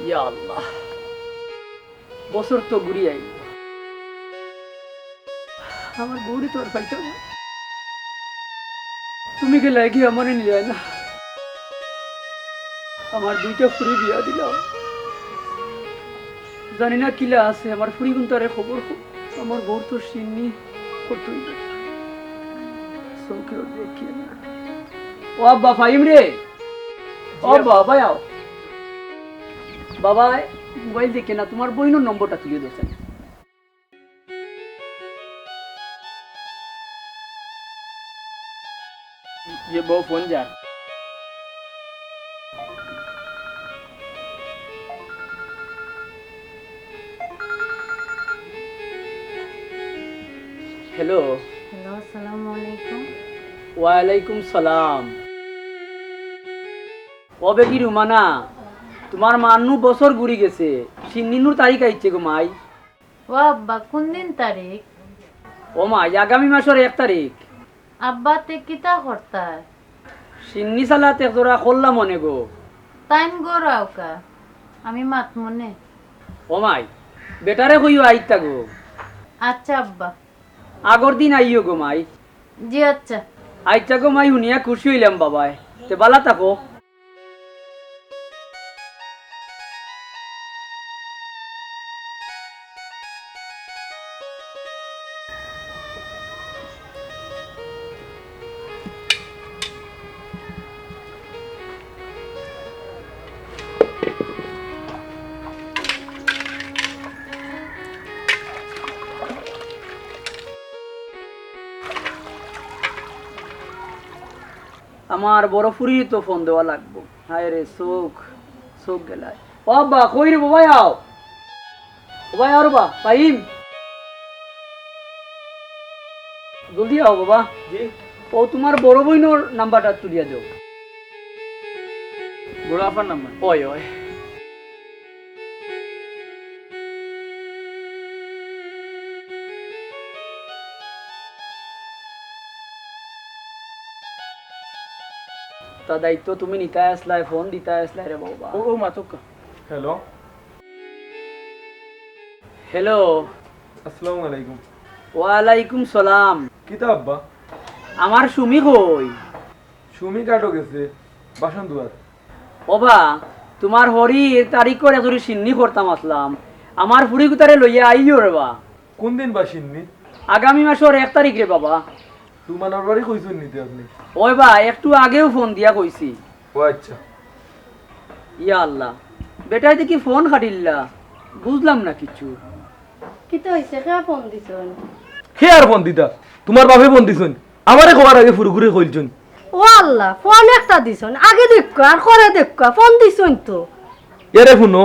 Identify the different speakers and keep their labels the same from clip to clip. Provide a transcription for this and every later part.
Speaker 1: ইয়া আল্লাহ, বছর তো ঘুরিয়ে আইল, আমার গৌরী তো আর পাইতো না। তুমি গেলে কি আমারে নিয়ে যায় না? আমার দুইটা ফুরি বিয়া দিলাম, জানি না কিলা আছে আমার ফুরি গুন্তারে খবর হোক। আমার বউর তো সিন্নি করতেই চৌকেও দেখিয়ে না। ও আব্বা ফাইম রে, ও বাবা আও বাবা, মোবাইল দেখে না তোমার বইনের নম্বরটা তুলে দিয়েছেন।
Speaker 2: ये वो फोन जा
Speaker 1: হ্যালো।
Speaker 3: হ্যালো, আসসালামু আলাইকুম।
Speaker 1: ওয়ালাইকুম সালাম। কবে কি রুমানা, তোমার মানু বছর ঘুরি গেছে, সিন্নিনুর তারিখ আইছে গো মাই।
Speaker 3: ও আব্বা, কোন দিন তারিখ?
Speaker 1: ও মাই আগামী মাসের 1 তারিখ।
Speaker 3: আব্বা তে কিতা করতায়?
Speaker 1: সিন্নি সালাতে তোরা করলাম মনে গো।
Speaker 3: তাইন গোরাও কা, আমি মাত মনে।
Speaker 1: ও মাই বেটারে কইও আইতা গো।
Speaker 3: আচ্ছা আব্বা।
Speaker 1: আগর দিন আইও গো মাই।
Speaker 3: জি আচ্ছা।
Speaker 1: আইতা গো মাই, শুনিয়া খুশি হইলাম বাবাই। তে বালা থাকো। আমার বড় ফুরি তো ফোন দেওয়া লাগবো। হায় রে চোখ, চোখ গেলায়। ও আব্বা কই রে বাবাই আও, বাবাই আও রে বা পাইম, জলদি আও বাবা।
Speaker 2: जी
Speaker 1: ও তোমার বড় বইনোর নাম্বারটা তুলিয়া দাও।
Speaker 2: बुढ़ापा नंबर
Speaker 1: ওই ওই তা দায়িত্ব তুমি নিতে আসলাই, ফোন দিতে আসলাই রে বাবা।
Speaker 2: ओ मातुक का
Speaker 4: हेलो
Speaker 1: হ্যালো।
Speaker 4: अस्सलाम वालेकुम।
Speaker 1: ওয়ালাইকুম সালাম।
Speaker 4: কিতা আব্বা?
Speaker 1: আমার সুমি কই?
Speaker 4: সুমি কাটো গেছে বাসন দুয়ার।
Speaker 1: ওবা তোমার হরির তারিখ করে যদি সিন্নি করতাম আসলাম, আমার ফুরি গুতারে লইয়া আইও রে বা।
Speaker 4: কোন দিন বাসিননি?
Speaker 1: আগামী মাসের 1 তারিখ রে বাবা।
Speaker 4: রুমানার বাড়ি কইছুন নিতে আপনি?
Speaker 1: ওই বা একটু আগেও ফোন দিয়া কইছি।
Speaker 4: ও আচ্ছা।
Speaker 1: ইয়া আল্লাহ, বেটাই দেখি ফোন খাটিল্লা, বুঝলাম না কিছু।
Speaker 3: কিতা হইছে? কে ফোন দিছন?
Speaker 4: হে আর ফোন দিতা? তোমার বাপে ফোন দিছুন, আমারে খবর আগে ফুরুকুরে কইলছুন।
Speaker 5: ও আল্লাহ, ফোন একটা দিছন, আগে দেখো আর করে দেখো, ফোন দিছন তো।
Speaker 4: এরে শুনো,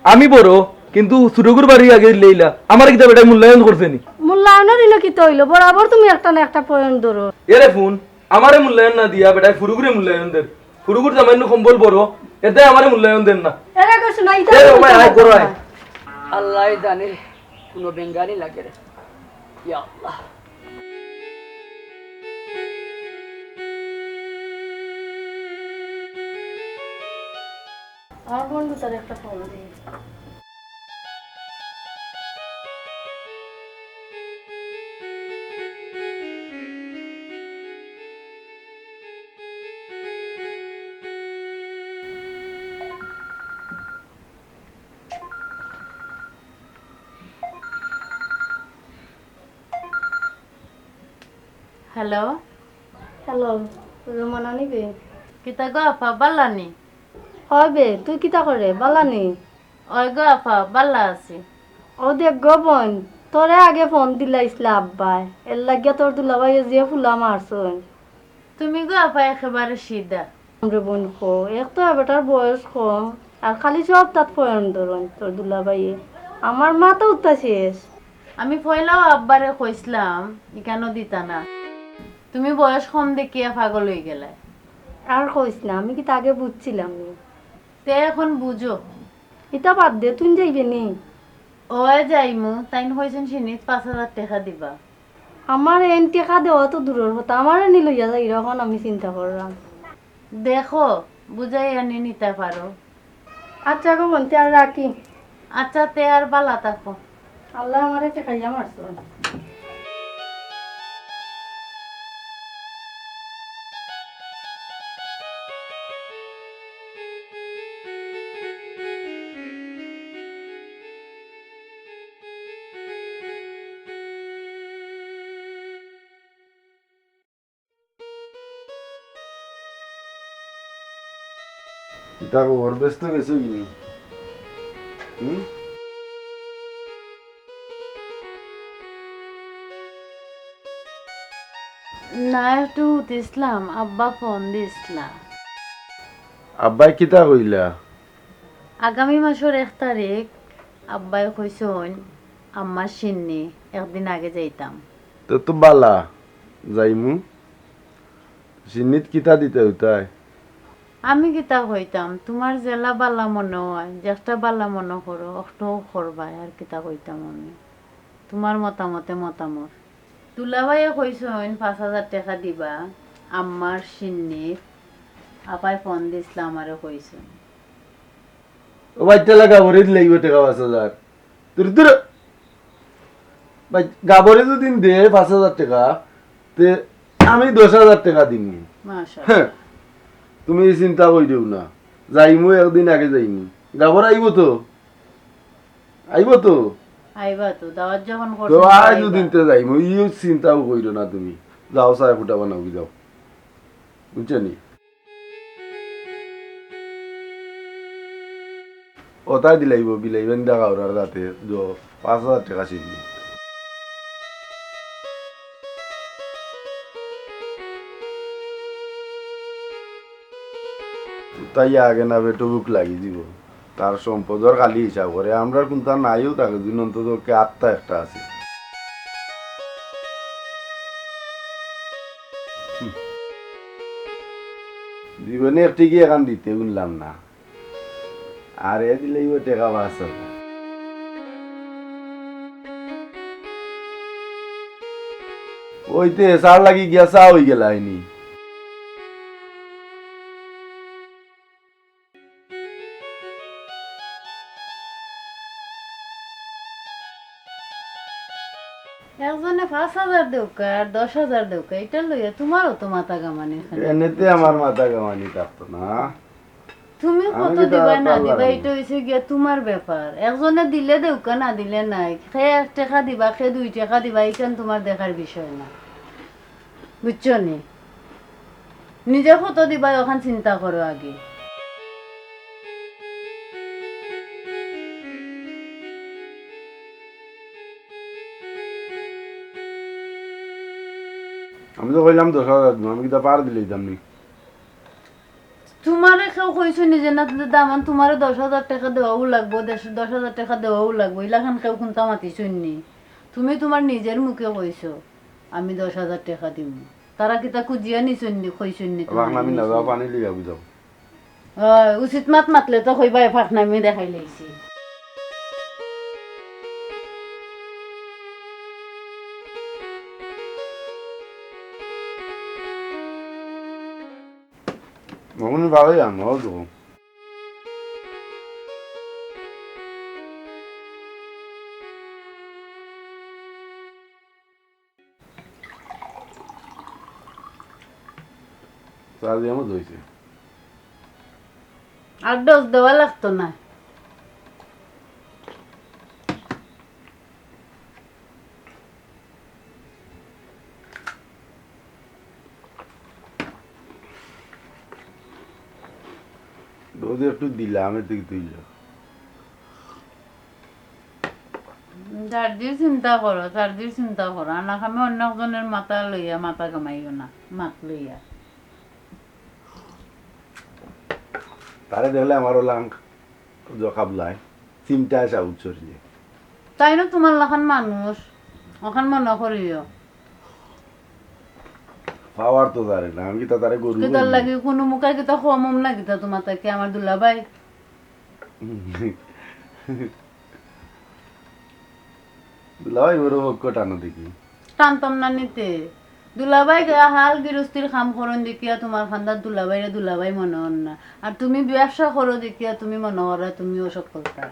Speaker 4: আমি বড় কিন্তু সুরগুর বাড়ি আগে লইলা আমার কিতা বেটা মূল্যায়ন করছে নি?
Speaker 5: মূল্যায়নের দিলে কি তৈল, বরাবর তুমি একটা না একটা পয়েন্ট ধরো।
Speaker 4: এরে ফোন আমারে মূল্যায়ন না দিয়া বেটা ফুরুগুরে মূল্যায়ন দেন। ফুরুগুর জামাইন্য সম্বল বড়, এতে আমারে মূল্যায়ন দেন না।
Speaker 5: এরা কিছু নাই,
Speaker 4: এ ও ভাই আয় করো আয়।
Speaker 1: আল্লাহ জানে কোনো বেঙ্গালি লাগে রে। ইয়া আল্লাহ।
Speaker 5: আমার বন্ধু তার একটা ফোন দিই।
Speaker 3: হ্যালো,
Speaker 5: হ্যালো, রুমানা নিবে?
Speaker 3: কিতা গো আপা, বাল্লানি?
Speaker 5: হবে, তুই কিতা করে বালানি?
Speaker 3: ওই গো আপা, বাল্লা আছি।
Speaker 5: ও দেখ গো বোন, তোরে আগে ফোন দিলাইছিল আব্বাই, এর লাগিয়া তোর দুলাভাই যে ফুলা মারছন।
Speaker 3: তুমি গো আপা একেবারে সিধা।
Speaker 5: আমরা বোন কো, এক তো বেটার বয়স কম, আর খালি সব তাত পয়েন্ট ধরন তোর দুলাভাইয়ে। আমার মা তো উত্তা শেষ।
Speaker 3: আমি পয়লাও আব্বারে কইছিলাম ইকানো দিতা না, তুমি বয়স কম দেখিয়া পাগল হয়ে গেলে।
Speaker 5: আর কইস না, আমি কি তা আগে বুঝছিলাম নি।
Speaker 3: তে এখন বুঝো।
Speaker 5: এটা বাদ দে, তুই যাইবে নি?
Speaker 3: ওই যাইমু, তাইন হয়েছেন সিনিত 5,000 টাকা দিবা।
Speaker 5: আমার এন টেকা দেওয়া তো দূরের কথা, আমার এনে লইয়া যাই, এরকম আমি চিন্তা করলাম।
Speaker 3: দেখো বুঝাই আনি নিতে পারো।
Speaker 5: আচ্ছা গো বন্তি আর রাখি।
Speaker 3: আচ্ছা তে আর বালা থাকো।
Speaker 5: আল্লাহ আমারে খাইয়া মারছো।
Speaker 6: তা ওর ব্যস্ত গেছো কিনি?
Speaker 3: না একটু দিছিলাম, আব্বা ফোন দিছিলা।
Speaker 6: আব্বাই কিতা কইলা?
Speaker 3: আগামী মাসের 1 তারিখ আব্বাই কইসন আম্মার সিন্নি একদিন আগে যাইতাম।
Speaker 6: তো তো বালা যাইমু সিন্নিত কিতা দিতে হইতাই?
Speaker 3: আমি কিতা কইতাম, তোমার জেলা বালা মনে হয়, যেটা বালা মনে করো অষ্টও করবাই, আর কিতা কইতাম আমি। তোমার মতামতে মতামত। দুলাভাইয়ে কইসন 5,000 টাকা দিবা আম্মার সিন্নিত। আপাই ফোন দিছিলাম আমারে কইসন।
Speaker 6: ও বাইতে লাগা ভরে দিলেই টাকা 5,000 তোর তোর ভাই গাবরে যদি দে 5,000 টাকা তে আমি 10,000 টাকা দিমু।
Speaker 3: মাশাআল্লাহ।
Speaker 6: তুমি চিন্তা কইরো না, যাইমু একদিন আগে যাইমু। গাবর আইবো তো? আইবো তো?
Speaker 3: আইবা তো, দাওয়াত যখন
Speaker 6: তো
Speaker 3: করছেন
Speaker 6: আজ
Speaker 3: আইবা।
Speaker 6: দুদিন তে যাইমু, ইও চিন্তাও কইরো না তুমি। যাও চায় ফুটা বানাও যাও, বুঝছো নি? ওটাই দিলাইব বিলাইবেন দেখা ওরার যাতে 5,000 টাকা চিনি। তাই আগে না বেটো বুক লাগি দিব, তার সম্পদর খালি হিসাব করে আমরা কিন্তু নাইও তাকে দিন অন্তত আত্মা একটা আছে। জীবনে একটি কি এখান দিতে উনলাম না, আর এ দিলেই ও টাকা বাঁচা। ওইতে সার লাগি গিয়া চা হয়ে গেল আইনি।
Speaker 3: একজনে 5,000 দেউকা আর 10,000 দেউকা, এটা লইয়া তোমারও তো মাথা গামানি এখানে।
Speaker 6: এনেতে আমার মাথা গামানি থাকতো না।
Speaker 3: তুমি কত
Speaker 6: আমি তো
Speaker 3: দিবা না
Speaker 6: পারলাম
Speaker 3: দিবা
Speaker 6: না।
Speaker 3: এটা হইছে গিয়া তোমার ব্যাপার। একজনে দিলে দেউকা, না দিলে নাই। সে 1 টাকা দিবা, সে 2 টাকা দিবা, এইখান তোমার দেখার বিষয় না, বুঝছো নি? নিজে কত দিবা ওখান চিন্তা করো আগে।
Speaker 6: আমি তো কইলাম 10,000 দিব, আমি কিতা পার দিলে দিতাম নি।
Speaker 3: তোমারে কেউ কইছো নিজে না দামান, তোমারে 10,000 টাকা দেওয়াও লাগবো, 10,000 টাকা দেওয়াও লাগবো, ইলাখান কেউ কোনটা মাতিছুন নি। তুমি তোমার নিজের মুখে কইছো আমি 10,000 টাকা দিব। তারা কিতা খুঁজিয়া নিছুন নি, কইছুন নি?
Speaker 6: আবার আমি না যাও পানি লিয়া বুঝাও।
Speaker 3: উচিত মাত মাতলে তো কইবা ফাঁকনামি দেখাই লাইছি।
Speaker 6: মগনি ভালোই আনো তো। চাল দিয়ে আমার ধুইছে।
Speaker 3: আর ডোজ দেওয়া লাগতো না।
Speaker 6: যদি একটু দিলাম এর দিকে তুইল।
Speaker 3: চার্জির চিন্তা করো, চার্জির চিন্তা করো। আর না খামে অন্য একজনের মাথা লইয়া মাথা কামাইও না, মাত লইয়া।
Speaker 6: তারে দেখলে আমারও লাং জকাবলায় চিমটা আসা উচ্চরিয়ে।
Speaker 3: তাই না তোমার লাখান মানুষ ওখান মনে করিও।
Speaker 6: পাওয়ার তো তারে না, আমি কি তারে গরু
Speaker 3: কিতার লাগি কোনো মুখে কিতা খমম না কিতা তোমার তাকে আমার দুলাভাই।
Speaker 6: দুলাই বড় টানো দেখি।
Speaker 3: টানতাম না নিতে, দুলাভাই হাল গৃহস্থির কাম করন দেখিয়া তোমার খান্দার দুলাভাইরে দুলাভাই মনে হন না, আর তুমি ব্যবসা করো দেখিয়া তুমি মনে হরা তুমিও সফলতা।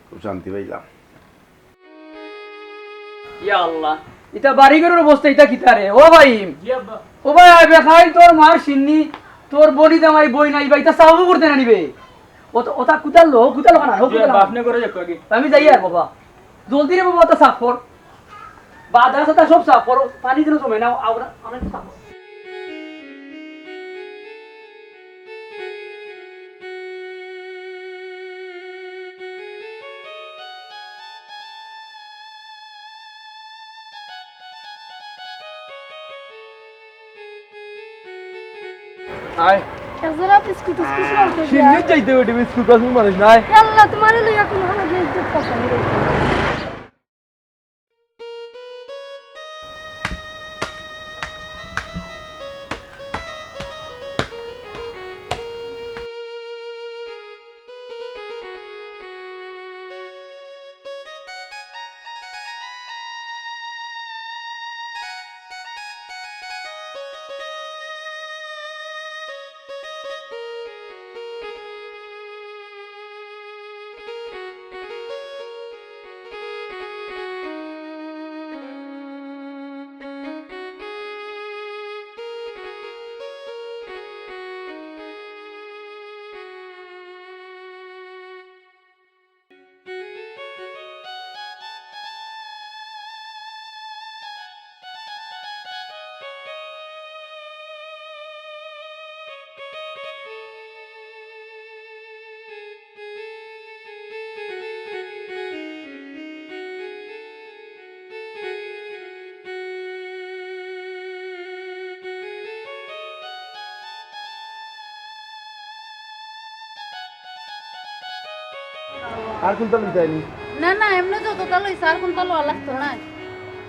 Speaker 6: খুব শান্তি পাইলাম।
Speaker 1: ইয়া আল্লাহ, এটা বাড়িঘরের অবস্থা এটা কিতা রে? ও ভাই,
Speaker 2: জি আব্বা।
Speaker 1: ও ভাই বেখাই তোর মার সিন্নি, তোর বনি জামাই বই নাই ভাই, এটা সাবু করতে না নিবে। ওটা কুতালো কানা,
Speaker 2: জি আব্বা, আপনি করে দেখো আগে।
Speaker 1: আমি যাই আর বাবা, জলদি রে বাবা, ওটা সাফ কর, বাদা সাদা সব সাফ করো, পানি যেন জমে না, আমরা অনেক সাফ করো।
Speaker 4: আয়
Speaker 5: একজোড়া বিস্কুট টিস্কুট লওতে দিয়া
Speaker 4: সিন্নি যাইতে ওটি বিস্কুট কাজ মানুষ নাই।
Speaker 5: আল্লাহ তোমারে লইয়া কোন হানা দিয়ে ইজ্জত পছন্দ
Speaker 6: আর কোনটা লইতে আইনি?
Speaker 3: না না, এমনি যতটা লইছে আর কোনটা লওয়া লাগতো না।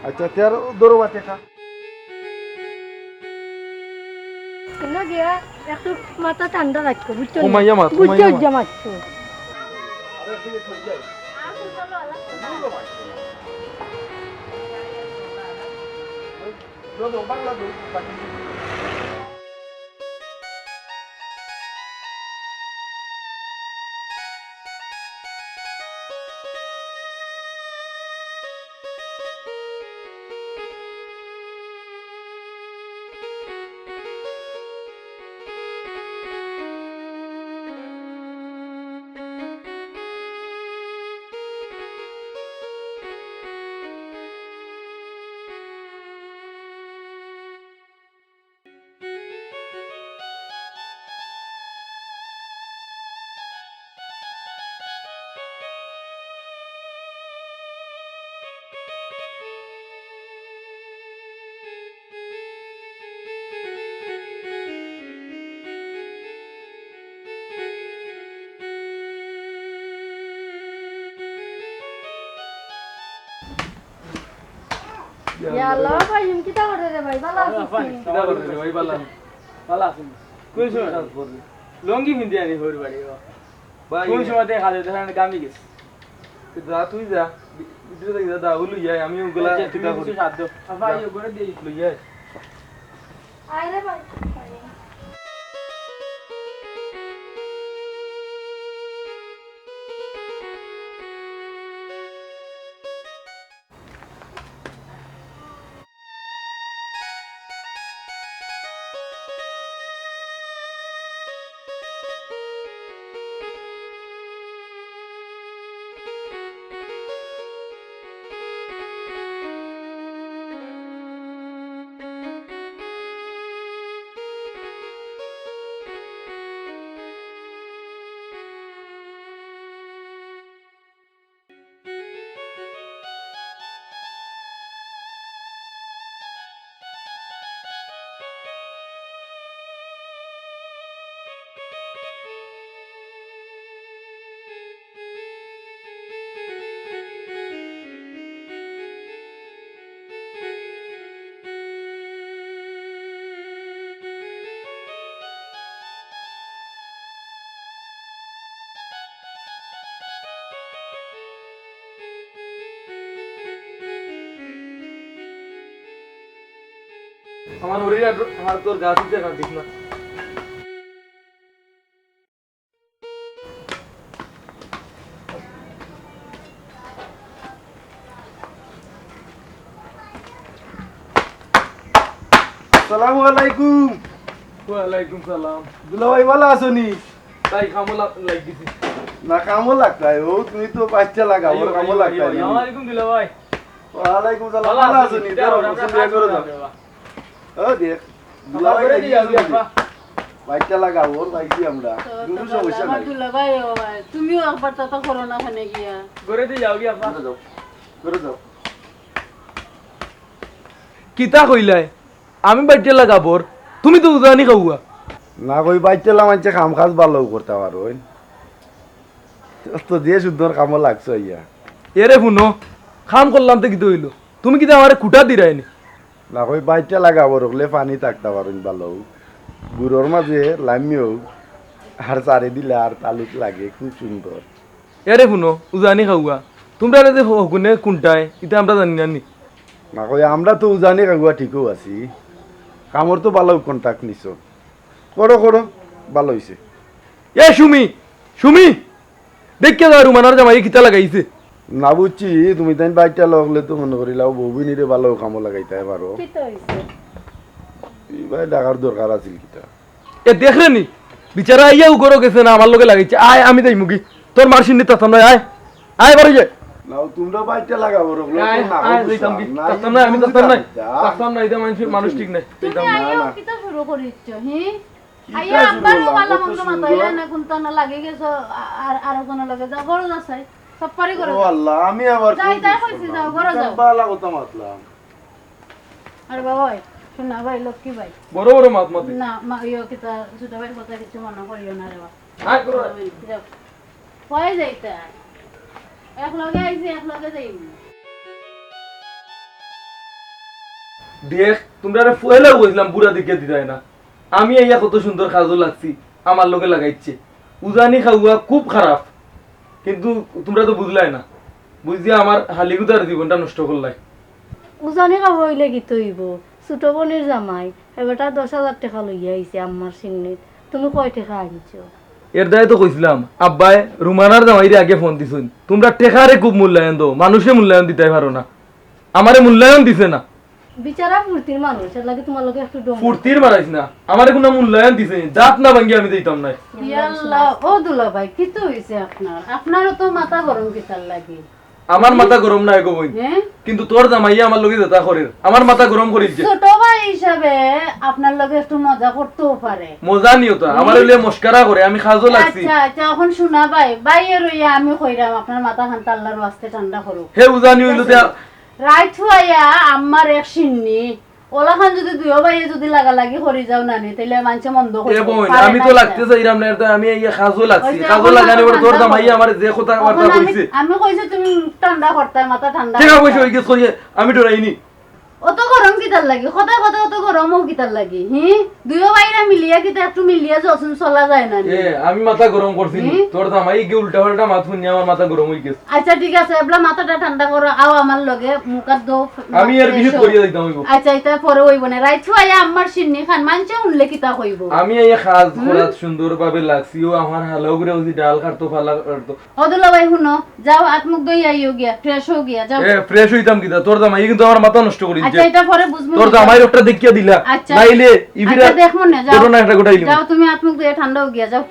Speaker 6: আচ্ছা তের দরো বাতে খা।
Speaker 5: না গিয়া একটু মাথা ঠান্ডা রাখো, বুঝছো?
Speaker 4: কমাইয়া মাত,
Speaker 5: বুঝছো
Speaker 4: কমাইয়া মাত।
Speaker 5: জামাচ্ছো। ইয়া আল্লাহ ভাই এম কিটা করে রে ভাই, ভালো আছিস তুই?
Speaker 4: কিটা করে রে ভাই বালা।
Speaker 2: ভালো আছেন? কোন সময়? লঙ্গি পিন্ধি আনি হর বাড়ি।
Speaker 4: ভাই
Speaker 2: কোন সময় দেখা যায় দেখেন গামি গেছে।
Speaker 4: যা তুই যা, ভিতরে থেকে যা দাও লই যাই, আমি ওগুলা
Speaker 2: তুমি
Speaker 4: কিটা করি
Speaker 2: কিছু সাধ্য। আব্বা ইয়ে করে দেই।
Speaker 4: লই যাই।
Speaker 5: আয় রে ভাই।
Speaker 4: আমার ওরে আর তোর গাছ দিতে কাটিস না।
Speaker 6: আসসালামু আলাইকুম।
Speaker 4: ওয়ালাইকুম সালাম।
Speaker 6: দুলা ভাই ভালো আছো নি?
Speaker 4: তাই কামলা লাগিছি।
Speaker 6: না কামও লাগতাই ও, তুমি তো বাচ্চা লাগাও, ওর কামও লাগতাই।
Speaker 2: আসসালামু আলাইকুম দুলা ভাই।
Speaker 6: ওয়ালাইকুম সালাম। ভালো আছো নি? দাও বসে বিয়ে করে দাও। ও দেখ দুলা ভাই
Speaker 2: করে দিও আপা।
Speaker 6: বাচ্চা লাগাও, ওর বাইছি আমরা। কোনো সমস্যা নাই।
Speaker 3: দুলাভাই তুমিও একবার তো করো না ওখানে গিয়া।
Speaker 2: করে দিয়ে যাও কি আপা?
Speaker 6: করে দাও, করে দাও।
Speaker 4: কিতা কইলাই আমি বাইটে লাগাবর, তুমি তো উজানি খাওয়া।
Speaker 6: না কই বাচ্চা লাগাইছে কাম কাজ ভালো করতে পারো। তো দিয়ে শুদ্ধর কামও লাগছো ইয়া।
Speaker 4: এরে শুনো, খাম করলাম তো কিতো হইলো, তুমি কিতা আমারে কুটা দিরাইনি।
Speaker 6: না কই বাচ্চা লাগাবো রকলে পানি থাকতে পারেন ভালো। বুড়োর মাঝে লামিও আর চারি দিলে আর তালুক লাগে, খুব সুন্দর।
Speaker 4: এরে শুনো উজানি খাওয়া, তোমরা যে হকুনে কোনটায় এটা আমরা জানি না নি।
Speaker 6: না কই আমরা তো জানি কাগুয়া ঠিকও আছি, কামর তো ভালো কন্টাক্ট নিছো। করো করো, ভালো হইছে।
Speaker 4: এ সুমি, সুমি দেখে যাও রুমানার জামাই কিতা লাগাইছে।
Speaker 6: না বুঝছি তুমি তাই বাচ্চা লাগলে তো মনে করিলাও বউবিনীরে ভালো কামও লাগাইতে পারো।
Speaker 5: কি তো হইছে?
Speaker 6: ভাই ডাকার দরকার আছিল কিটা।
Speaker 4: এ দেখলে নি বিচারা আইয়া উগরো গেছে না আমার লগে লাগাইছে। আয় আমি দেই মুগি তোর মারসিন নি তাতাম না। আয় আয় বাড়ি যে
Speaker 6: নাও তোমরা বাচ্চা লাগাবো রকলে
Speaker 4: আয়
Speaker 6: তো না
Speaker 4: আয় দিতাম কি তাতাম না, আমি তাতাম না, তাতাম না। এটা মানুষ ঠিক নাই।
Speaker 3: তুমি আইও কি তো শুরু করিচ্ছ হি?
Speaker 6: কিতা
Speaker 3: আইয়া
Speaker 6: শুরু
Speaker 3: আব্বার
Speaker 6: করলাম?
Speaker 3: ভালো
Speaker 6: কত
Speaker 3: মন্দ
Speaker 6: সুন্দর।
Speaker 3: মাতাইলা না কোনটা না লাগে গেছো আর কোন লাগে যাও ঘরে যাও, সব পারি করে
Speaker 6: ও আল্লাহ, আমি আবার
Speaker 3: যাই, তাই কইছি, যাও, ঘরে যাও।
Speaker 6: বালা কথা মাতলাম।
Speaker 3: আরে বাবা শোনা ভাই লক্ষ্মী ভাই
Speaker 4: বড় বড় মাত মাতে।
Speaker 3: না মা ইয়ে কিতা ছোট ভাইয়ের কথা কিছু মনে করিও না রে বাবা।
Speaker 4: আয় করো।
Speaker 3: যাও কয় যাইতা এক লগে আইছি এক লগে যাইম।
Speaker 4: দেখ তোমরা ফুয়েলা বলছিলাম বুড়া দিকে দিতাই না। আমি আইয়া কত সুন্দর কাজও লাগছি, আমার লগে লাগাইছে। উজানি খাওয়া খুব খারাপ, কিন্তু তোমরা তো বুঝলাই না। বুঝিয়া আমার হালিগুদার জীবনটা নষ্ট করলাই।
Speaker 5: উজানি খাব হইলে কি তৈব? ছোট বোনের জামাই এবারটা 10,000 টাকা লইয়া আইছে আমার সিন্নিত, তুমি কয় টাকা আনছো?
Speaker 4: এর দায় তো কইছিলাম আব্বাই রুমানার জামাইরে আগে ফোন দিছুন। তোমরা টেকারে খুব মূল্যায়ন দাও, মানুষে মূল্যায়ন দিতে পারো না। আমারে মূল্যায়ন দিছে না।
Speaker 5: বিচারা ফুর্তির মানুষ, এর লাগে তোমার লগে একটু ডম।
Speaker 4: ফুর্তির মারাইছ না, আমারে কোনো মূল্যায়ন দিছে না। জাত না ভাঙ্গি আমি দিতাম না।
Speaker 3: ইয়াল্লাহ ও দুলা ভাই কি তো হইছে আপনার? আপনারও তো মাথা গরম কিতার লাগে।
Speaker 4: আমার মাথা গরম না গো বই,
Speaker 3: হ্যাঁ
Speaker 4: কিন্তু তোর জামাইয়া আমার লগে যেতা করে আমার মাথা গরম করিছে।
Speaker 3: ছোট ভাই হিসাবে আপনার লগে একটু মজা করতেও পারে।
Speaker 4: মজা নিও তো আমার হইলে মস্কারা করে, আমি খাজো লাগছি।
Speaker 3: আচ্ছা আচ্ছা এখন শোনা ভাই বাইয়ে রইয়া আমি কইরাম আপনার মাথা খান আল্লাহর ওয়াস্তে ঠান্ডা করুক।
Speaker 4: হে উজানি হইলো তে
Speaker 3: রাইট হইয়া আমার এক সিন্নি ওলা খান যদি দুইও ভাইয়ে যদি লাগালাগি করি যাও নানি তাইলে মানুষে মন্দ
Speaker 4: এ
Speaker 3: করিব।
Speaker 4: বোন
Speaker 3: পারে
Speaker 4: আমি
Speaker 3: না
Speaker 4: তো
Speaker 3: এটা।
Speaker 4: লাগতে চাইরাম না, এটা আমি এই খাজো লাগছি।
Speaker 3: ওই যে
Speaker 4: খাজো
Speaker 3: এখন
Speaker 4: লাগানি
Speaker 3: মাথা
Speaker 4: বড় তোর
Speaker 3: ঠান্ডা
Speaker 4: জামাইয়া আমার যে কথা
Speaker 3: তখন
Speaker 4: বার্তা কইছে।
Speaker 3: আমি কইছে তুমি ঠান্ডা করতে মাথা ঠান্ডা
Speaker 4: ঠিক
Speaker 3: করতে।
Speaker 4: আছে ওই গেছ কইয়ে আমি ডরাইনি।
Speaker 3: অত গরম কিতার লাগি কথা কথা অত গরমও কিতার লাগি হি দুইও ভাইরা মিলিয়া কিতা একটু মিলিয়া যখন চলা যায় না নি?
Speaker 4: এ আমি মাথা গরম করছি নি।
Speaker 3: হুম?
Speaker 4: তোর জামাই কি উল্টা পাল্টা মাথা শুনিয়া আমার মাথা গরম হই গেছে।
Speaker 3: আচ্ছা ঠিক আছে এবলা মাথাটা ঠান্ডা করো আও আমার লগে মুখাত দো।
Speaker 4: আমি এর বিহিত করিয়া দিতাম হইব।
Speaker 3: আচ্ছা এটা পরে হইব না রাইট হইয়া আমার সিন্নি খান মানছে উনলে কিতা হইব।
Speaker 4: আমি এই খাজ খরাত সুন্দরভাবে লাগছি। ও আমার হালাও করে ওই ডাল কাটতো ফালা কাটতো।
Speaker 3: অদুল্লা ভাই শুনো যাও হাত মুখ ধুই আইও গিয়া ফ্রেশ হও গিয়া যাও।
Speaker 4: এ ফ্রেশ হইতাম কিতা, তোর জামাই কিন্তু আমার মাথা নষ্ট করিছে।
Speaker 3: আচ্ছা এটা পরে বুঝবো
Speaker 4: তোর জামাই ওটা দেখিয়া দিলা
Speaker 3: আচ্ছা
Speaker 4: নাইলে ইবিরা
Speaker 3: আচ্ছা দেখমু না যাও
Speaker 4: ঘটনা একটা ঘটাইলি।
Speaker 3: যাও তুমি হাত মুখ ধুয়ে ঠান্ডা হও গিয়া যাও।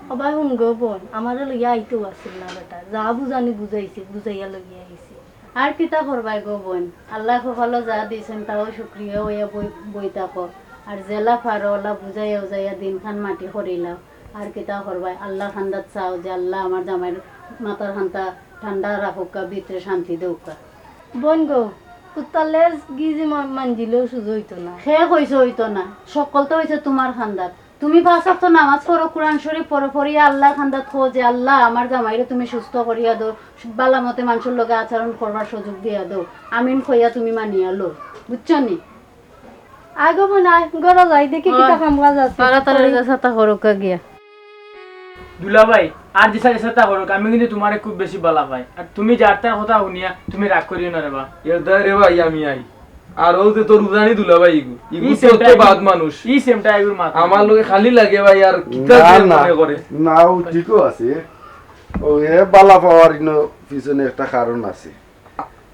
Speaker 5: সবাই শুন গো বোন, আমারও লইয়া আইতেও আসছিল না বেটা, যা বুঝানি বুঝাইছি, বুঝাইয়া লইয়া আইছি।
Speaker 3: আর কিতা করবাই গো বোন, আল্লাহ ভালো যা দিয়েছেন তাও শুক্রিয়া হইয়া বই থাকো। আর জেলা ফারো আল্লাহ বুঝাইয়া উজাইয়া দিন খান মাটি করিলাম। আর কিতা করবাই আল্লাহ খান্দাত চাও যে আল্লাহ আমার জামাইয়ের মাথার খান্তা ঠান্ডা রাখুকা ভিতরে শান্তি দেউকা।
Speaker 5: বোন গো কুত্তালে গিজি মানজিলেও সুযোগ হইতো না।
Speaker 3: সে কইছে হইতো না, সকল তো হইছে তোমার খান্দাত। তুমি পাঁচ ওয়াক্ত নামাজ পড়ো, কোরআন শরীফ পড়ো, পড়িয়া আল্লাহ খান্দাত খো যে আল্লাহ আমার জামাইরে তুমি সুস্থ করিয়া দাও, বালা মতে মানুষের লগে আচরণ করবার সুযোগ দিয়া দাও। আমিন কইয়া তুমি মানিয়া লো, বুঝছো নি?
Speaker 5: আগে বোন আয় ঘরে যাই দেখি কিতা কাম কাজ আছে।
Speaker 3: তাড়াতাড়ি যা ছাতা করুকা গিয়া।
Speaker 2: দুলা ভাই আর যে সাথে সাথে করো আমি কিন্তু তোমারে খুব বেশি বলা পাই আর তুমি যার তার কথা শুনিয়া তুমি রাগ করিও না রে বা
Speaker 4: এটা রে ভাই আমি আই আর ও যে তোর উজানি দুলা ভাই ইগু ইগু
Speaker 2: ই
Speaker 4: তো
Speaker 2: সেমটা
Speaker 4: তো বাদ মানুষ
Speaker 2: ই সেমটা এগুর মাথা
Speaker 4: আমার লগে খালি লাগে ভাই আর কিতা
Speaker 6: না,
Speaker 4: যে
Speaker 6: না,
Speaker 4: মনে করে
Speaker 6: নাও ঠিকও আছে ও হে বালা পাওয়ার পিছনে একটা কারণ আছে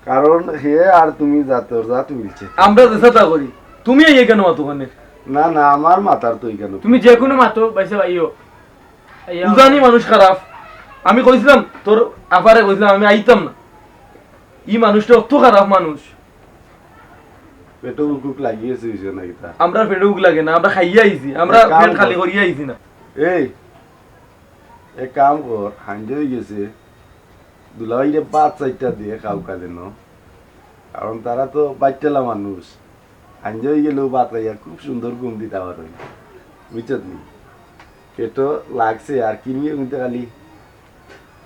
Speaker 6: কারণ হে আর তুমি জাতর জাত মিলছে
Speaker 4: আমরা যে সাথে করি তুমি এই কেন অতখানে
Speaker 6: না না আমার মাথার তো কেন
Speaker 2: তুমি যে কোনো মাতো বাইসে ভাইও
Speaker 4: উজানি মানুষ খারাপ আমি কইছিলাম তোর আপারে কইছিলাম আমি আইতাম না ই মানুষটা অত খারাপ মানুষ
Speaker 6: পেটো কুক লাগিয়েছে হইছে না এটা
Speaker 4: আমরা পেটুক লাগে না আমরা খাইয়া আইছি আমরা
Speaker 6: কাম
Speaker 4: পেট
Speaker 6: কর।
Speaker 4: খালি করিয়া আইছি না
Speaker 6: এই এক কাম কর হাঞ্জে হয়ে গেছে দুলাভাইরে 5-4টা দিয়ে খাও কাজে ন কারণ তারা তো বাচ্চালা মানুষ হাঞ্জে হয়ে গেলেও বাতাইয়া খুব সুন্দর ঘুম দিতে পারো বুঝছত নি পেটো লাগছে আর কিনিয়ে কিন্তু খালি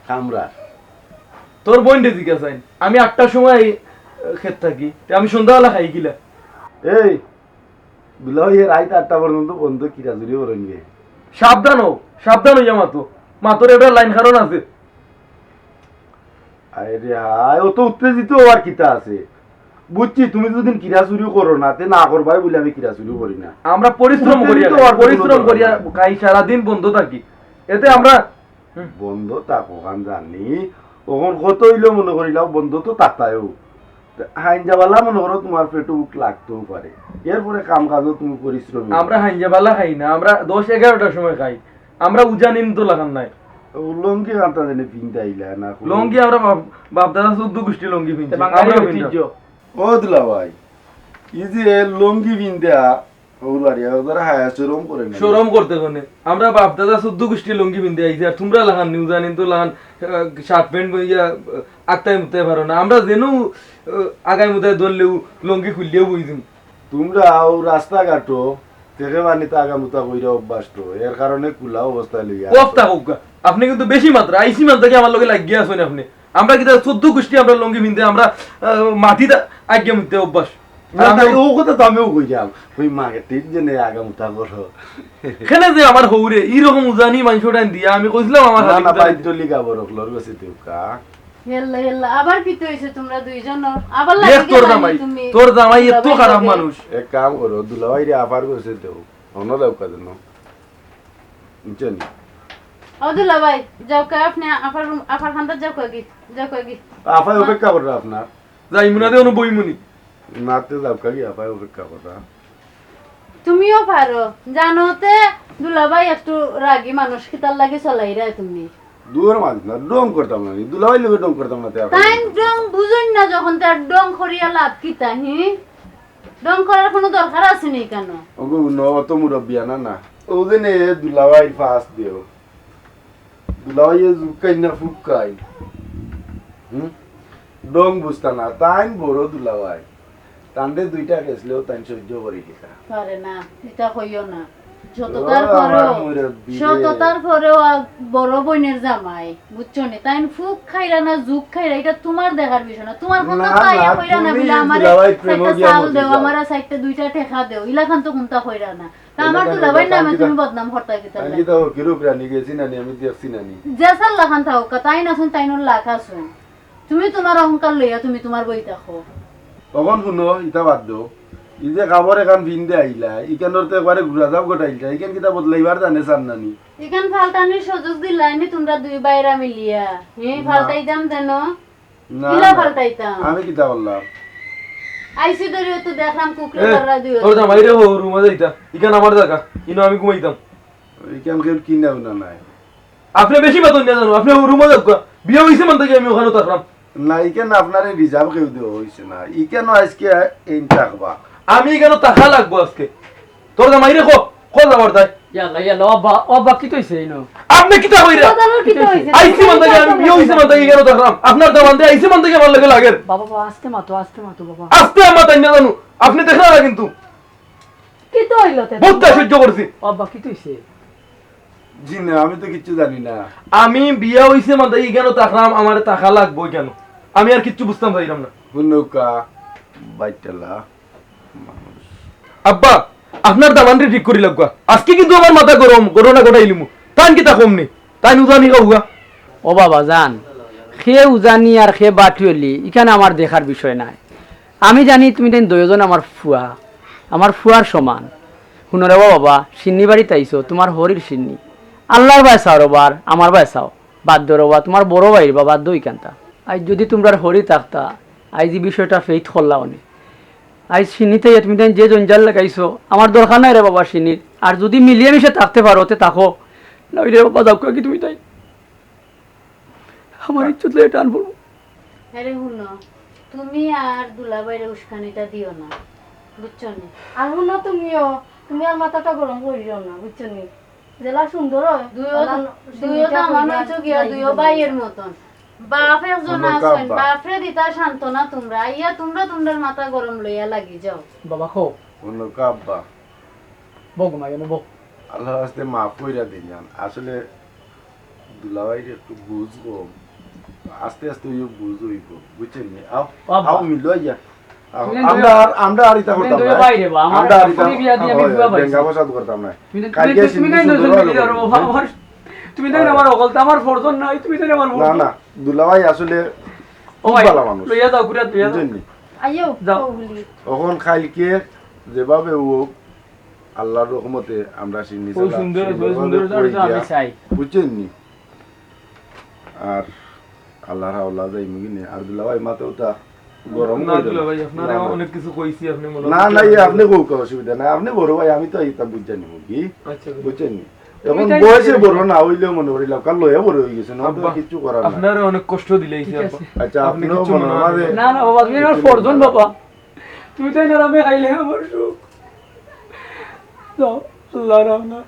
Speaker 6: কামরা
Speaker 4: তোর বোন রে জিজ্ঞাসা আমি 8টার সময় খেত থাকি তে আমি সন্ধ্যাবেলা খাই কিলা
Speaker 6: এই দুলাভাই রাত 8টা পর্যন্ত বন্ধ কিরা জুড়ে বরণগে
Speaker 4: সাবধান হইয়া মাতোর একটা লাইন কারণ আছে
Speaker 6: আরে হায় ও তো উত্তেজিত হওয়ার কিতা আছে বুঝছি তুমি যদি কিরা চুরি করো না তে না করবাই বলে আমি কিরা চুরি করি না
Speaker 4: আমরা পরিশ্রম করিয়া
Speaker 6: উত্তেজিত হওয়ার কোনো
Speaker 4: পরিশ্রম
Speaker 6: দরকার
Speaker 4: করিয়া
Speaker 6: নাই।
Speaker 4: খাই সারাদিন বন্ধ থাকি এতে আমরা
Speaker 6: বন্ধ তাকো কান জানি ওখন কত হইলো মনে করিলাম বন্ধ তো তাতায়ও হাইন যাবালা মনে করো তোমার পেটে বুক লাগতেও পারে এরপরে কাম কাজও তুমি পরিশ্রম
Speaker 4: আমরা হাইঞ্জাবালা খাই না আমরা 10-11টার সময় খাই আমরা উজানিন তো লাগান নাই
Speaker 6: লঙ্কি কান্তা জানি পিনতে আইলা না
Speaker 4: লঙ্গি আমরা বাপদাদা 14 গোষ্ঠী লঙ্গি পিনছি
Speaker 2: বাঙালি
Speaker 4: আমরাও
Speaker 2: ঐতিহ্য
Speaker 4: পিনতাম।
Speaker 6: ও দুলা ভাই এই যে লঙ্গি পিনতা ওর বাড়ি ওরা হায়া চরম করে না
Speaker 4: শরম করতে কোনে আমরা বাপদাদা 14 গোষ্ঠী লঙ্গি পিনতে আইছি আর তোমরা লাগান নি উজানিন তো লাগান শার্ট প্যান্ট বইয়া আক্তাই মুতে পারো না আমরা যেন আগাই মুতায় ধরলেও লঙ্গি খুললেও বইছিম
Speaker 6: তোমরা ও রাস্তাঘাটো থেকে বানিতে আগামুতা কইরা অভ্যাস তো এর কারণে কুলা অবস্থা লইয়া
Speaker 4: কফতা কোকা আপনি কিন্তু বেশি মাত্রা আইসি মাত্রা আমার লগে লাগিয়ে আছেন আপনি আমরা কি 14 গোষ্ঠী আমরা লঙ্গি পিনতে আমরা মাটিতে আজ্ঞা মুতে অভ্যাস
Speaker 6: না না ও কথা তো আমিও কইলাম ওই মার্কেটের জন্য আগামুতা করো
Speaker 4: এখানে যে আমার হৌরে এইরকম উজানি মাংসটা দিয়া আমি কইছিলাম আমার
Speaker 6: না
Speaker 4: হাতে
Speaker 6: না
Speaker 4: ভিতরে
Speaker 6: বাইদ্য লিগা বড় ফ্লোর গেছে তেউকা
Speaker 3: হেল্লা হেল্লা আবার কি হইছে তোমরা দুইজন আবার
Speaker 4: দেখ
Speaker 3: লাগি
Speaker 4: তোর জামাই তোর জামাই এত খারাপ মানুষ
Speaker 6: এক কাম করো দুলাভাই রে আফার করছে দেও অন্য দেও কাজ না বুঝছেন
Speaker 3: অদুল্লা ভাই যাও কা আপনি আফার খান্দার যাও কাগি
Speaker 6: আফাই অপেক্ষা করো আপনার
Speaker 4: যাই মুনাদে অনু বইমুনি
Speaker 6: নাতে যাও কাগি আফাই অপেক্ষা করো
Speaker 3: তুমিও পারো জানোতে দুলাভাই একটু রাগী মানুষ কি তার লাগে চলাই রে তুমি
Speaker 6: দূর মাঝ না ডং করতাম না দুলাভাই লোকে ডং করতাম না
Speaker 3: তাই ডং বুঝুন না যখন তার ডং করিয়া লাভ কি তাহি ডং করার কোনো দরকার আছে নি কেন
Speaker 6: ওগো ন অত মুরব্বিয়া না না ওদিনে দুলাভাই ফাস দেও দুলাভাই জুকাই না ফুকাই ডং বুঝতা না তাই বড় দুলাভাই তান্ডে দুইটা গেছলেও তাই সহ্য করি কিতা
Speaker 3: পারে না এটা কইও না সততার
Speaker 6: ও, আমার
Speaker 3: পরেও
Speaker 6: মুরব্বি রে।
Speaker 3: সততার পরেও বড় বোনের জামাই বুঝছো নি তাই ফুক খাইরা না জুক খাইরা এটা তোমার দেখার বিষয় না তোমার কোন
Speaker 6: না,
Speaker 3: পাইয়া
Speaker 6: না,
Speaker 3: কইরা না
Speaker 6: তুমি
Speaker 3: বিলা আমারে
Speaker 6: দুলাভাই প্রেমও
Speaker 3: একটা
Speaker 6: দিয়া
Speaker 3: চাল
Speaker 6: মতি
Speaker 3: দেও
Speaker 6: যাও।
Speaker 3: আমারে সাইডটা দুইটা ঠেকা দেও ইলাখান তো কোনটা কইরা না তা আমার
Speaker 6: এলাকান
Speaker 3: দুলাভাই
Speaker 6: এলাকান
Speaker 3: নামে
Speaker 6: কিতা-
Speaker 3: তুমি বদনাম হরতা কি তাহলে
Speaker 6: আমি তো কিরো প্রাণী গেছি না আমি দেখছি না নি
Speaker 3: জেসাল লাখান থাও কা তাই না শুন তাই নর লাখ আসুন তুমি তোমার অহংকার লইয়া তুমি তোমার বই দেখো
Speaker 6: তখন শুনো ইটা বাদ দো ই যে কাপড় এখন ভিন্দে আইলা ইখানোর তো একবারে ঘুরা যাও গোটাইলা ইখান কিতা বদলাইবার জানে চান নানি
Speaker 3: এখান ফালতানির সুযোগ দিলাইনি তোমরা দুই বাইরা মিলিয়া ফালতাইতাম দেন
Speaker 6: না
Speaker 3: ইলা
Speaker 6: না,
Speaker 3: ফালতাইতাম
Speaker 6: আমি কিতা বললাম
Speaker 3: আইসি ধরে তো দেখলাম কুকুরে
Speaker 4: এ,
Speaker 3: বাররা দিও
Speaker 4: তোর জামাই রে রুমে যাইতা ইখান আমার জায়গা ইনো আমি ঘুমাইতাম
Speaker 6: ইখান কেউ কিনাও না নাই
Speaker 4: আপনি বেশি মাতন না জানো আপনি রুমে যাক বিয়ে হইছে মান থেকে আমি ওখানে থাকলাম
Speaker 6: না ইখান আপনার রিজার্ভ কেউ দেওয়া হয়েছে না ইখান আজকে এই থাকবা
Speaker 4: আমি কেন টাকা লাগবো আজকে তোর জামাই রে কো যাবার তাই
Speaker 1: ইয়াল্লা অব্বা কি কইছে ইনো
Speaker 4: আপনি কিতা কইরা
Speaker 3: কথানোর কি তো হইছে
Speaker 4: আইসি মান থেকে আমি বিয়ে হইছে মান থেকে কেন থাকলাম আপনার দামান দিয়ে আইসি মান থেকে আমার লাগে লাগে
Speaker 1: বাবা বাবা আস্তে মাতো বাবা
Speaker 4: আস্তে আমার তাই না জানো আপনি দেখলা না কিন্তু
Speaker 3: কি তো হইলো তে
Speaker 4: বহুত সহ্য করছি
Speaker 1: অব্বা কি কইছে
Speaker 6: জি না আমি তো কিচ্ছু জানি না
Speaker 4: আমি বিয়ে হইছে মান থেকে কেন থাকলাম আমার টাকা লাগবো কেন আমি আর কিচ্ছু বুঝতাম চাইলাম না
Speaker 6: হুনুকা বাইটালা
Speaker 4: আব্বা আপনার দামানটি ঠিক করি লাগবা আজকে কিন্তু আমার মাথা গরম করোনা গোটাইলিমু তান কি তা কমনি তাই উজানি খাওয়া
Speaker 1: ও বাবা জান সে উজানি আর সে বাটিলি এখানে আমার দেখার বিষয় নাই। আমি জানি তুমি তাই দুজন আমার ফুয়ার সমান। শুনরে বাবা সিন্নি বাড়িতে আইসো, তোমার হরির সিন্নি আল্লাহর বাই চাও রবার, আমার বাই চাও বাধ্য রবা, তোমার বড় ভাইয়ের বা বাধ্য ইকান্তা। আজ যদি তোমরা হরি থাকতা আজ এই বিষয়টা ফেইথ করলা অনেক। আজ সিন্নিতে তুমি তাই যে জঞ্জাল লাগাইছো আমার দরকার নাই রে বাবা সিন্নির। আর যদি মিলিয়ে মিশে থাকতে পারো তে থাকো, না রে বাবা যাও কি তুমি তাই আমার ইচ্ছুত লাগে টান বলবো।
Speaker 3: আরে শুনো, তুমি আর দুলাভাইয়ের উস্কানিটা দিও না, বুঝছো নি?
Speaker 5: আর শুনো তুমি আর মাথাটা গরম করিও না, বুঝছো নি? জেলা সুন্দর হয়
Speaker 3: দুইও তো আমার হইছো গিয়া দুইও ভাইয়ের মতন। বাপ একজন আছেন, বাপরে দিতা সান্ত্বনা তোমরা, ইয়া তোমরা মাথা গরম লইয়া লাগি যাও।
Speaker 1: বাবা খো
Speaker 6: অন্য আব্বা
Speaker 1: বক না কেন বক।
Speaker 6: আল্লাহ রাস্তে মাফ কইরা দিন জান। আসলে দুলাভাই একটু বুঝবো, আস্তে আস্তে ওই বুঝ হইব, বুঝছেন নি? আও
Speaker 1: বাবা।
Speaker 6: আও মিলো ইয়া আও,
Speaker 1: তুমি
Speaker 6: আমরা আর ইতা করতাম
Speaker 1: তুমি
Speaker 6: না।
Speaker 1: বাইরে বা, আমার
Speaker 6: আমরা আর ইতা
Speaker 1: ফুলি বিয়া দিয়ে আমি বুয়া পাইছি।
Speaker 6: বেঙ্গা বসাত করতাম না।
Speaker 1: তুমি
Speaker 6: কালকে
Speaker 1: তুমি কাই
Speaker 6: সিন্ধু
Speaker 1: নজর
Speaker 6: সুন্দর
Speaker 1: মিলি
Speaker 6: হলো।
Speaker 1: আর বাবা আমার তুমি তাই আমার অকলতা আমার ফরজন নাই, তুমি তাই আমার
Speaker 6: না না, দুলাভাই আসলে
Speaker 1: ও ভাই
Speaker 6: ভালো মানুষ,
Speaker 1: লইয়া দাও কুড়া লইয়া দাও।
Speaker 6: বুঝছেন নি?
Speaker 5: আইও
Speaker 1: যাও।
Speaker 5: বলি
Speaker 6: তখন খাইলকে যেভাবে ও আল্লাহর রহমতে আমরা সিন্নি
Speaker 2: ওই সুন্দর আমি চাই।
Speaker 6: বুঝছেন নি? আর আল্লাহর আল্লাহ যাই মুগিনে আর দুলাভাই মাতেও তা গরম
Speaker 4: না
Speaker 6: করে
Speaker 4: দুলা
Speaker 6: দিল।
Speaker 4: ভাই আপনারা অনেক কিছু কইছি আপনি মনে
Speaker 6: না না ইয়ে আপনি কোক অসুবিধা নাই, আপনি বড় ভাই, আমি তো এটা বুঝতে নি মুগি,
Speaker 4: আচ্ছা
Speaker 6: বুঝছেন নি? এখন বয়সে বড় না হইলেও মনে করিলাম কাল লয়ে বড় হয়ে গেছে, না তো
Speaker 4: আব্বা,
Speaker 6: কিছু করার না।
Speaker 4: আপনারা অনেক কষ্ট দিলেইছি আব্বা।
Speaker 6: আচ্ছা
Speaker 4: আপনি
Speaker 6: আপনিও
Speaker 4: কিচ্ছু
Speaker 6: মনে
Speaker 4: মনে
Speaker 6: আমাদের
Speaker 4: করেন
Speaker 1: না না বাবা তুমি আমার ফরজন বাবা, তুমি তাই না আমি খাইলে আমার সুখ। যাও আল্লাহ রাহনা।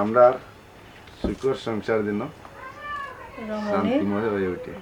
Speaker 6: আমরা সুখর সংসার দিন শান্তিময় হয়ে ওঠে।